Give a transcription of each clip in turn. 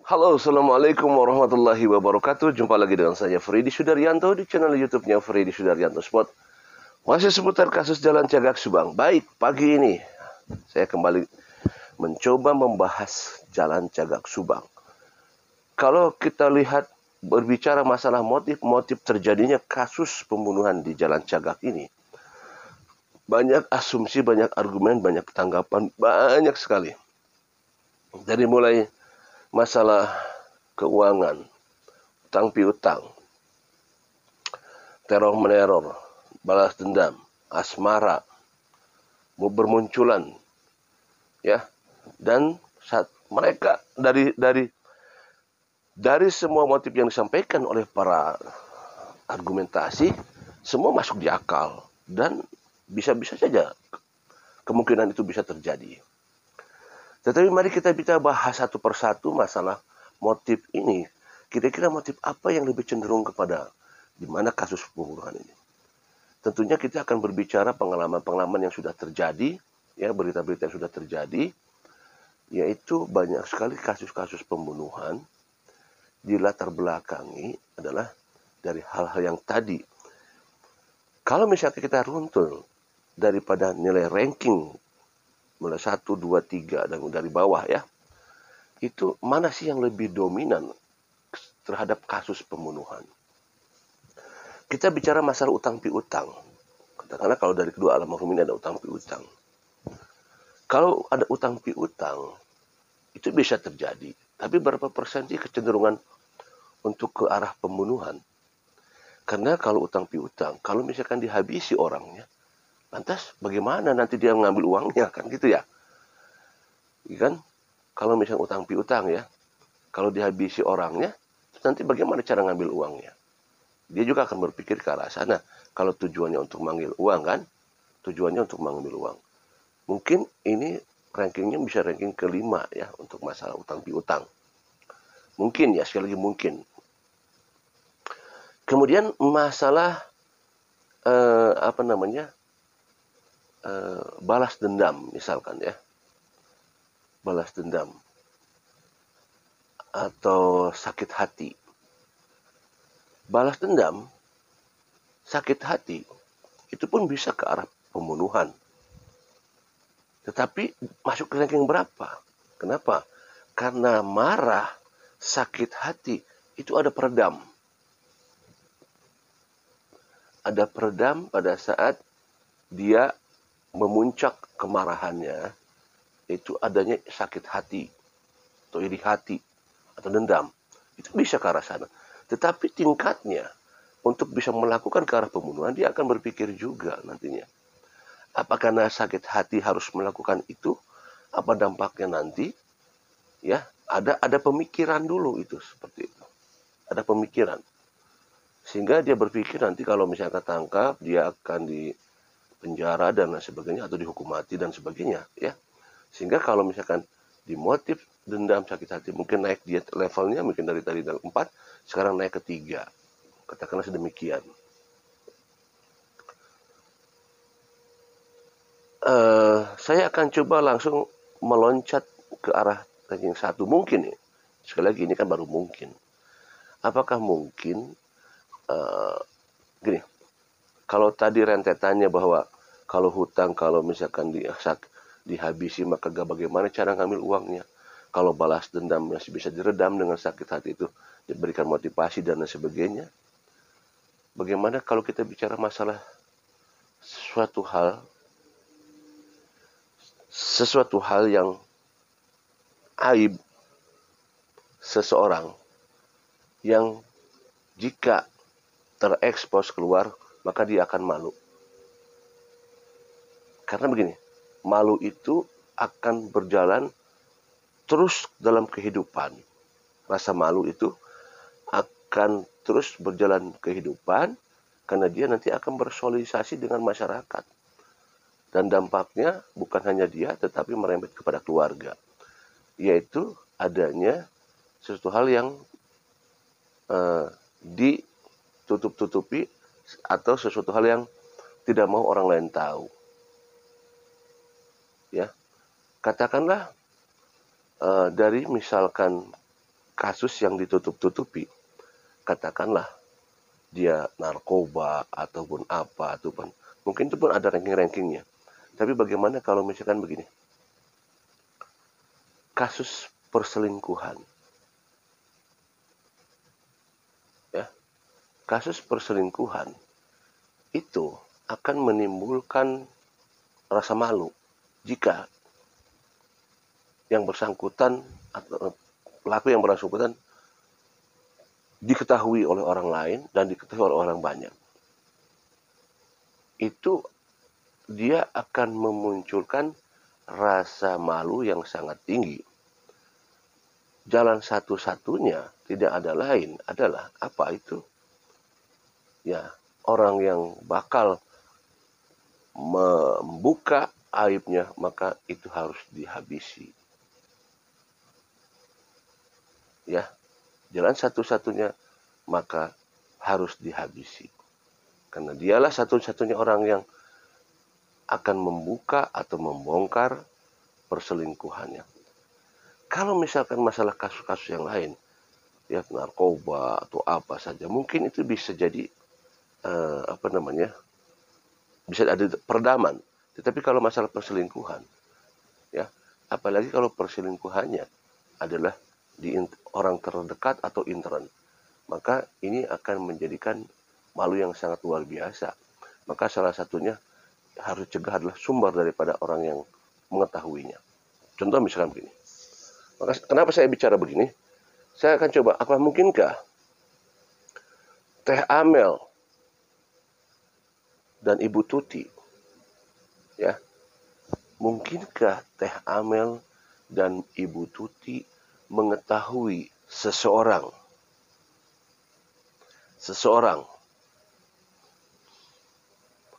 Halo, Assalamualaikum warahmatullahi wabarakatuh. Jumpa lagi dengan saya, Freddy Sudaryanto, di channel YouTube-nya Freddy Sudaryanto Spot. Masih seputar kasus Jalan Cagak Subang. Baik, pagi ini saya kembali mencoba membahas Jalan Cagak Subang. Kalau kita lihat berbicara masalah motif-motif terjadinya kasus pembunuhan di Jalan Cagak ini, banyak asumsi, banyak argumen, banyak tanggapan, banyak sekali. Dari mulai masalah keuangan, utang piutang, teror meneror, balas dendam, asmara, bermunculan, ya. Dan saat mereka dari semua motif yang disampaikan oleh para argumentasi, semua masuk di akal dan bisa-bisa saja kemungkinan itu bisa terjadi. Tetapi mari kita bahas satu persatu masalah motif ini. Kira-kira motif apa yang lebih cenderung kepada di mana kasus pembunuhan ini? Tentunya kita akan berbicara pengalaman-pengalaman yang sudah terjadi, ya, berita-berita yang sudah terjadi, yaitu banyak sekali kasus-kasus pembunuhan di latar belakangi adalah dari hal-hal yang tadi. Kalau misalnya kita runtuh daripada nilai ranking mulai 1, 2, 3 dan dari bawah, ya, itu mana sih yang lebih dominan terhadap kasus pembunuhan? Kita bicara masalah utang piutang. Katakanlah kalau dari kedua almarhum ini ada utang piutang. Kalau ada utang piutang, itu bisa terjadi. Tapi berapa persen sih kecenderungan untuk ke arah pembunuhan? Karena kalau utang piutang, kalau misalkan dihabisi orangnya, lantas bagaimana nanti dia mengambil uangnya, kan gitu ya? Kan? Kalau misalkan utang piutang, ya, kalau dihabisi orangnya, nanti bagaimana cara ngambil uangnya? Dia juga akan berpikir ke arah sana. Kalau tujuannya untuk mengambil uang, kan? Tujuannya untuk mengambil uang. Mungkin ini rankingnya bisa ranking kelima, ya, untuk masalah utang piutang. Mungkin, ya, sekali lagi mungkin. Kemudian masalah balas dendam, misalkan, ya, balas dendam atau sakit hati. Balas dendam, sakit hati, itu pun bisa ke arah pembunuhan. Tetapi masuk ke ranking berapa? Kenapa? Karena marah, sakit hati, itu ada peredam. Ada peredam pada saat dia memuncak kemarahannya, itu adanya sakit hati, atau iri hati, atau dendam. Itu bisa ke arah sana. Tetapi tingkatnya untuk bisa melakukan ke arah pembunuhan, dia akan berpikir juga nantinya. Apakah karena sakit hati harus melakukan itu? Apa dampaknya nanti? Ya, ada pemikiran dulu itu seperti itu. Ada pemikiran. Sehingga dia berpikir nanti kalau misalnya ketangkap, dia akan di penjara dan lain sebagainya, atau dihukum mati dan sebagainya, ya. Sehingga kalau misalkan di motif dendam sakit hati mungkin naik dia levelnya, mungkin dari tadi 4 sekarang naik ke 3, katakanlah sedemikian. Saya akan coba langsung meloncat ke arah ranking 1 mungkin, ya. Sekali lagi ini kan baru mungkin. Apakah mungkin gini, kalau tadi rentetannya bahwa kalau hutang, kalau misalkan dihabisi, maka bagaimana cara ngambil uangnya? Kalau balas dendam masih bisa diredam dengan sakit hati itu, diberikan motivasi dan lain sebagainya. Bagaimana kalau kita bicara masalah sesuatu hal yang aib seseorang yang jika terekspos keluar, maka dia akan malu. Karena begini, malu itu akan berjalan terus dalam kehidupan. Rasa malu itu akan terus berjalan kehidupan karena dia nanti akan bersosialisasi dengan masyarakat. Dan dampaknya bukan hanya dia, tetapi merembet kepada keluarga. Yaitu adanya sesuatu hal yang ditutup-tutupi, atau sesuatu hal yang tidak mau orang lain tahu. Ya, katakanlah dari misalkan kasus yang ditutup-tutupi, katakanlah dia narkoba ataupun apa, ataupun mungkin itu pun ada ranking-rankingnya. Tapi bagaimana kalau misalkan begini, kasus perselingkuhan, ya, kasus perselingkuhan itu akan menimbulkan rasa malu jika yang bersangkutan atau pelaku yang bersangkutan diketahui oleh orang lain dan diketahui oleh orang banyak. Itu dia akan memunculkan rasa malu yang sangat tinggi. Jalan satu-satunya tidak ada lain adalah apa itu? Ya, orang yang bakal membuka aibnya, maka itu harus dihabisi. Ya, jalan satu-satunya maka harus dihabisi. Karena dialah satu-satunya orang yang akan membuka atau membongkar perselingkuhannya. Kalau misalkan masalah kasus-kasus yang lain, ya narkoba atau apa saja, mungkin itu bisa jadi bisa ada peredaman. Tetapi kalau masalah perselingkuhan, ya, apalagi kalau perselingkuhannya adalah di orang terdekat atau intern, maka ini akan menjadikan malu yang sangat luar biasa. Maka salah satunya harus cegah adalah sumber daripada orang yang mengetahuinya. Contoh misalkan begini. Maka kenapa saya bicara begini? Saya akan coba, apa mungkinkah Teh Amel dan Ibu Tuti, ya, mungkinkah Teh Amel dan Ibu Tuti mengetahui seseorang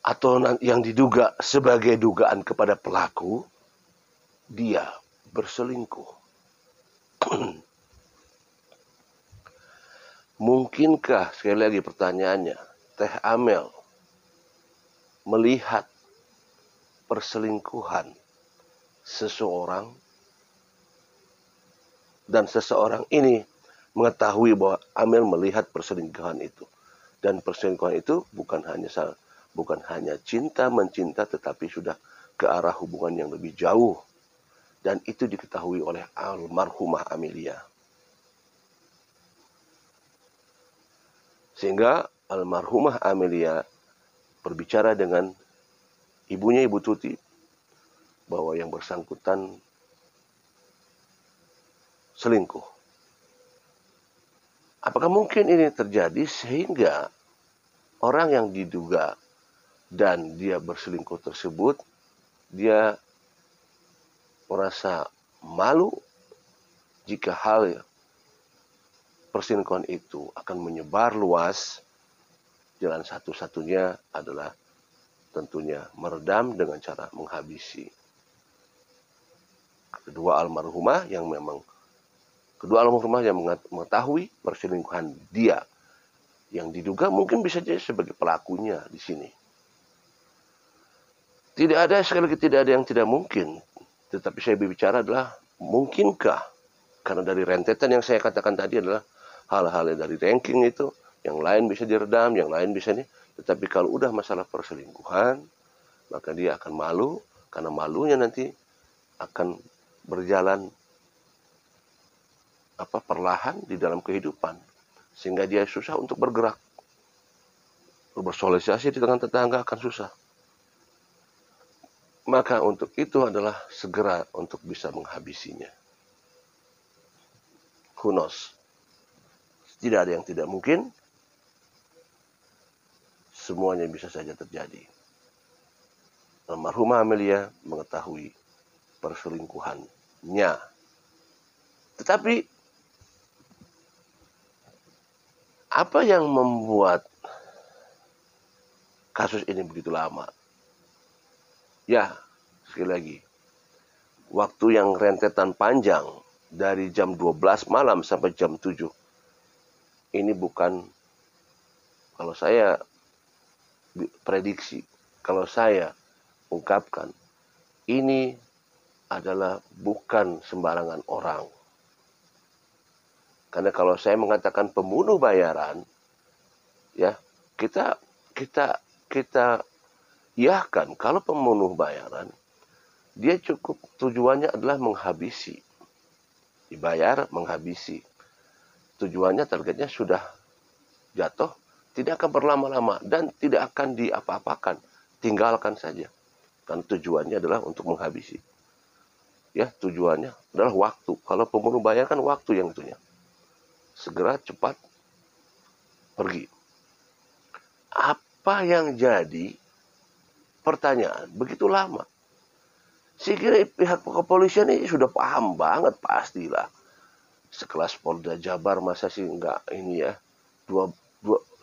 atau yang diduga sebagai dugaan kepada pelaku, dia berselingkuh. Mungkinkah, sekali lagi pertanyaannya, Teh Amel melihat perselingkuhan seseorang dan seseorang ini mengetahui bahwa Amel melihat perselingkuhan itu, dan perselingkuhan itu bukan hanya cinta mencinta, tetapi sudah ke arah hubungan yang lebih jauh, dan itu diketahui oleh almarhumah Amelia. Sehingga almarhumah Amelia berbicara dengan ibunya, Ibu Tuti, bahwa yang bersangkutan selingkuh. Apakah mungkin ini terjadi sehingga orang yang diduga dan dia berselingkuh tersebut, dia merasa malu jika hal perselingkuhan itu akan menyebar luas? Jalan satu-satunya adalah tentunya meredam dengan cara menghabisi. Kedua almarhumah yang mengetahui perselingkuhan dia, yang diduga mungkin bisa jadi sebagai pelakunya di sini. Sekali lagi tidak ada yang tidak mungkin. Tetapi saya berbicara adalah mungkinkah? Karena dari rentetan yang saya katakan tadi adalah hal-hal dari ranking itu, yang lain bisa diredam, yang lain bisa nih. Tetapi kalau udah masalah perselingkuhan, maka dia akan malu, karena malunya nanti akan berjalan perlahan di dalam kehidupan, sehingga dia susah untuk bergerak. Bersosialisasi di tengah tetangga akan susah. Maka untuk itu adalah segera untuk bisa menghabisinya. Who knows? Tidak ada yang tidak mungkin. Semuanya bisa saja terjadi. Almarhumah Amelia mengetahui perselingkuhannya. Tetapi apa yang membuat kasus ini begitu lama? Ya, sekali lagi, waktu yang rentetan panjang dari jam 12 malam sampai jam 7. Ini bukan, kalau saya prediksi, kalau saya ungkapkan, ini adalah bukan sembarangan orang. Karena kalau saya mengatakan pembunuh bayaran, ya kita kita kita iakan kalau pembunuh bayaran, dia cukup tujuannya adalah menghabisi, dibayar menghabisi. Tujuannya targetnya sudah jatuh, tidak akan berlama-lama dan tidak akan diapa-apakan, tinggalkan saja. Kan tujuannya adalah untuk menghabisi. Ya, tujuannya adalah waktu. Kalau pembunuh bayar kan waktu yang itunya. Segera cepat pergi. Apa yang jadi pertanyaan begitu lama? Saya kira pihak kepolisian ini sudah paham banget pastilah. Sekelas Polda Jabar masa sih enggak ini ya.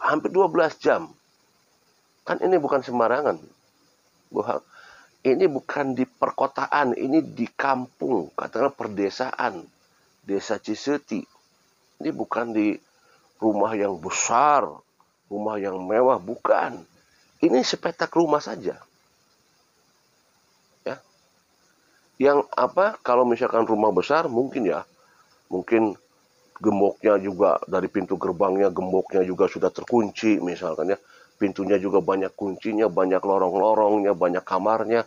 Hampir 12 jam. Kan ini bukan sembarangan. Ini bukan di perkotaan, ini di kampung, katakanlah perdesaan, desa Ciseti. Ini bukan di rumah yang besar, rumah yang mewah, bukan. Ini sepetak rumah saja. Ya. Yang apa, kalau misalkan rumah besar mungkin gemboknya juga dari pintu gerbangnya, gemboknya juga sudah terkunci misalkan ya. Pintunya juga banyak kuncinya, banyak lorong-lorongnya, banyak kamarnya.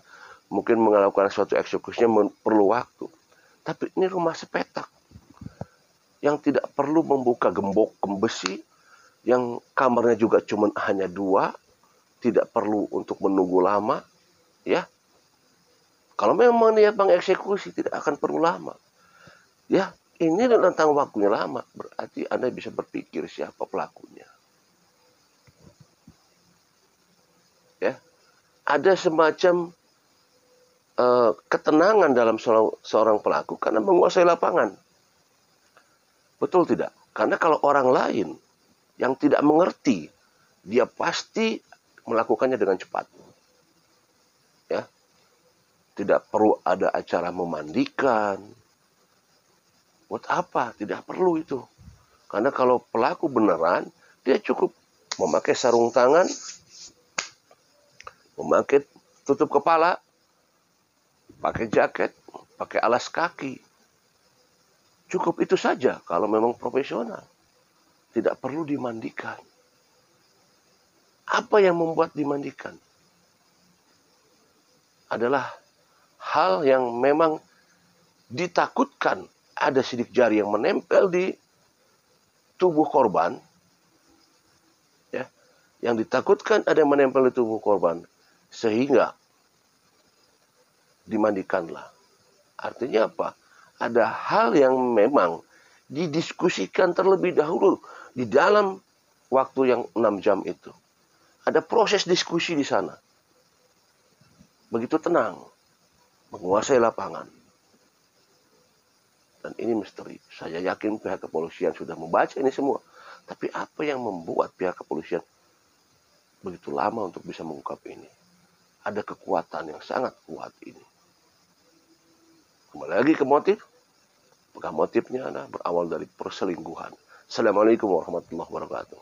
Mungkin melakukan suatu eksekusinya perlu waktu. Tapi ini rumah sepetak yang tidak perlu membuka gembok besi, yang kamarnya juga cuma hanya 2, tidak perlu untuk menunggu lama, ya. Kalau memang niat mengeksekusi tidak akan perlu lama, ya. Ini tentang waktunya lama, berarti Anda bisa berpikir siapa pelakunya, ya. Ada semacam ketenangan dalam seorang pelaku karena menguasai lapangan. Betul tidak? Karena kalau orang lain yang tidak mengerti, dia pasti melakukannya dengan cepat. Ya. Tidak perlu ada acara memandikan. Buat apa? Tidak perlu itu. Karena kalau pelaku beneran, dia cukup memakai sarung tangan, memakai tutup kepala, pakai jaket, pakai alas kaki. Cukup itu saja kalau memang profesional. Tidak perlu dimandikan. Apa yang membuat dimandikan? Adalah hal yang memang ditakutkan ada sidik jari yang menempel di tubuh korban. Ya, yang ditakutkan ada yang menempel di tubuh korban. Sehingga dimandikanlah. Artinya apa? Ada hal yang memang didiskusikan terlebih dahulu di dalam waktu yang 6 jam itu. Ada proses diskusi di sana. Begitu tenang, menguasai lapangan. Dan ini misteri. Saya yakin pihak kepolisian sudah membaca ini semua. Tapi apa yang membuat pihak kepolisian begitu lama untuk bisa mengungkap ini? Ada kekuatan yang sangat kuat ini. Kembali lagi ke motif. Apakah motifnya berawal dari perselingkuhan? Assalamualaikum warahmatullahi wabarakatuh.